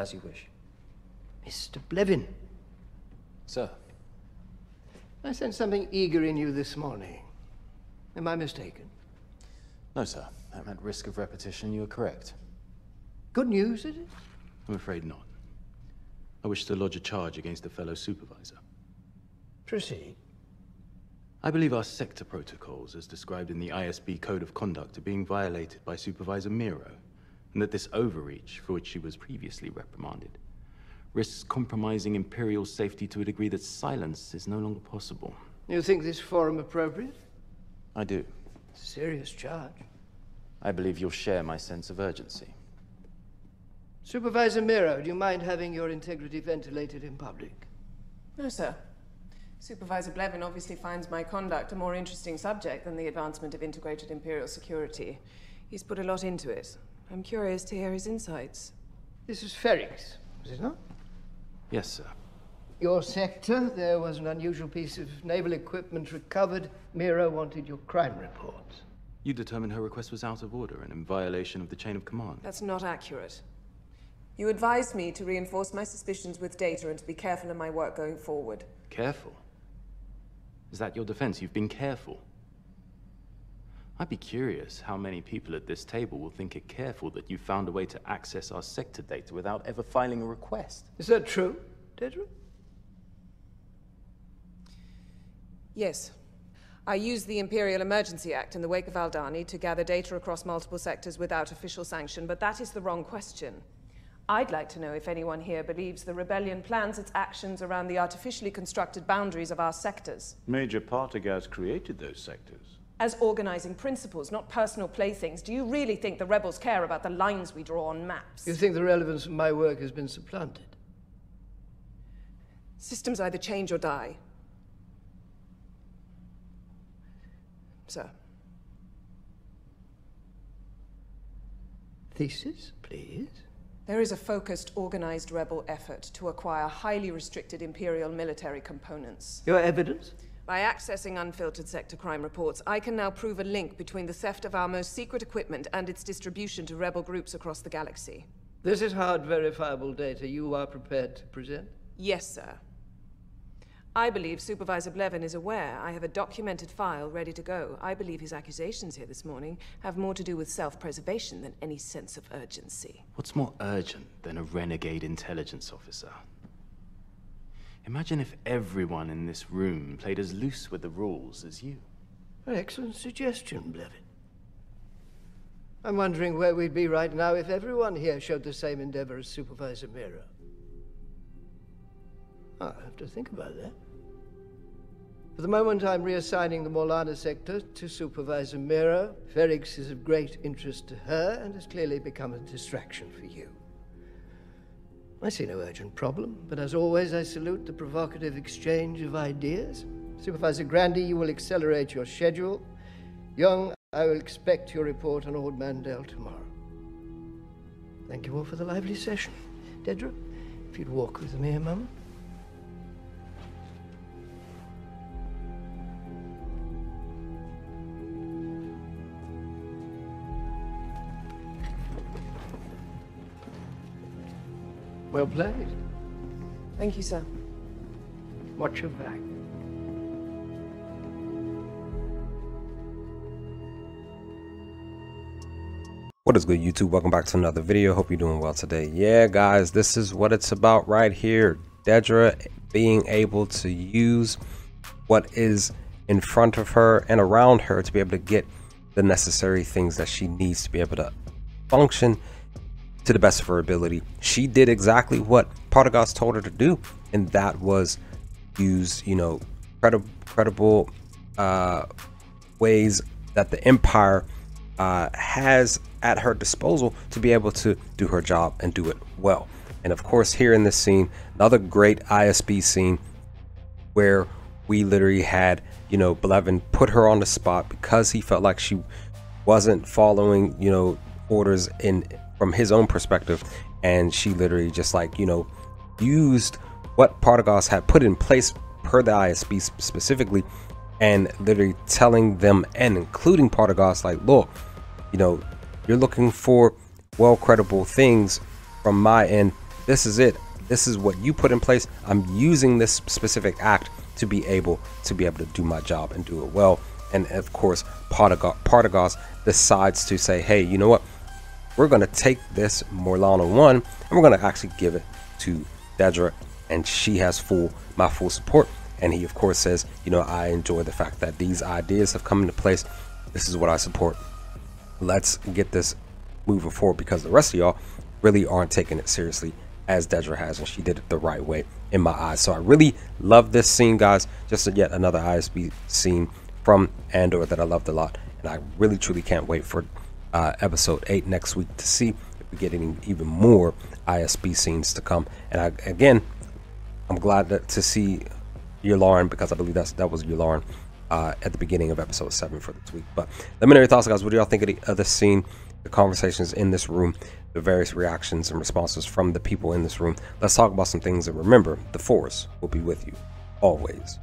As you wish. Mr. Blevin. Sir. I sensed something eager in you this morning. Am I mistaken? No, sir. At risk of repetition, you are correct. Good news, is it? I'm afraid not. I wish to lodge a charge against a fellow supervisor. Proceed. I believe our sector protocols, as described in the ISB Code of Conduct, are being violated by Supervisor Meero, and that this overreach, for which she was previously reprimanded, risks compromising Imperial safety to a degree that silence is no longer possible. You think this forum appropriate? I do. Serious charge. I believe you'll share my sense of urgency. Supervisor Meero, do you mind having your integrity ventilated in public? No, sir. Supervisor Blevin obviously finds my conduct a more interesting subject than the advancement of integrated Imperial security. He's put a lot into it. I'm curious to hear his insights. This is Ferrix, is it not? Yes, sir. Your sector, there was an unusual piece of naval equipment recovered. Meero wanted your crime reports. You determined her request was out of order and in violation of the chain of command. That's not accurate. You advised me to reinforce my suspicions with data and to be careful in my work going forward. Careful? Is that your defense? You've been careful? I'd be curious how many people at this table will think it careful that you found a way to access our sector data without ever filing a request. Is that true, Dedra? Yes. I used the Imperial Emergency Act in the wake of Aldani to gather data across multiple sectors without official sanction, but that is the wrong question. I'd like to know if anyone here believes the rebellion plans its actions around the artificially constructed boundaries of our sectors. Major Partagaz created those sectors. As organizing principles, not personal playthings. Do you really think the rebels care about the lines we draw on maps? You think the relevance of my work has been supplanted? Systems either change or die. Sir. Thesis, please. There is a focused, organized rebel effort to acquire highly restricted Imperial military components. Your evidence? By accessing unfiltered sector crime reports, I can now prove a link between the theft of our most secret equipment and its distribution to rebel groups across the galaxy. This is hard, verifiable data you are prepared to present? Yes, sir. I believe Supervisor Blevin is aware I have a documented file ready to go. I believe his accusations here this morning have more to do with self-preservation than any sense of urgency. What's more urgent than a renegade intelligence officer? Imagine if everyone in this room played as loose with the rules as you. An excellent suggestion, Blevin. I'm wondering where we'd be right now if everyone here showed the same endeavor as Supervisor Meero. I'll have to think about that. For the moment, I'm reassigning the Morlana sector to Supervisor Meero. Ferrix is of great interest to her and has clearly become a distraction for you. I see no urgent problem, but as always, I salute the provocative exchange of ideas. Supervisor Grandy, you will accelerate your schedule. Young, I will expect your report on Ord Mandel tomorrow. Thank you all for the lively session. Dedra, if you'd walk with me a moment. Well played. Thank you, sir. Watch your back. What is good, YouTube? Welcome back to another video. Hope you're doing well today. Yeah, guys, this is what it's about right here. Dedra being able to use what is in front of her and around her to be able to get the necessary things that she needs to be able to function to the best of her ability. She did exactly what Partagaz told her to do, and that was use, you know, credible ways that the Empire has at her disposal to be able to do her job and do it well. And of course, here in this scene, another great ISB scene where we literally had, you know, Blevin put her on the spot because he felt like she wasn't following, you know, orders from his own perspective, and she literally just, like, you know, used what Partagaz had put in place per the ISB specifically, and literally telling them, and including Partagaz, like, look, you know, you're looking for well credible things from my end. this is it. This is what you put in place. I'm using this specific act to be able to do my job and do it well. And of course, Partagas decides to say, hey, you know what? We're going to take this Morlana 1 and we're going to actually give it to Dedra, and she has my full support. And he of course says, you know, I enjoy the fact that these ideas have come into place. This is what I support. Let's get this moving forward, because the rest of y'all really aren't taking it seriously as Dedra has, and she did it the right way in my eyes. So I really love this scene, guys. Just yet another ISB scene from Andor that I loved a lot, and I really truly can't wait for episode 8 next week to see if we get any even more ISB scenes to come. And I'm glad to see Yularen, because I believe that was Yularen at the beginning of episode 7 for this week. But let me know your thoughts, guys. What do y'all think of the scene, the conversations in this room, the various reactions and responses from the people in this room? Let's talk about some things, and remember, the Force will be with you always.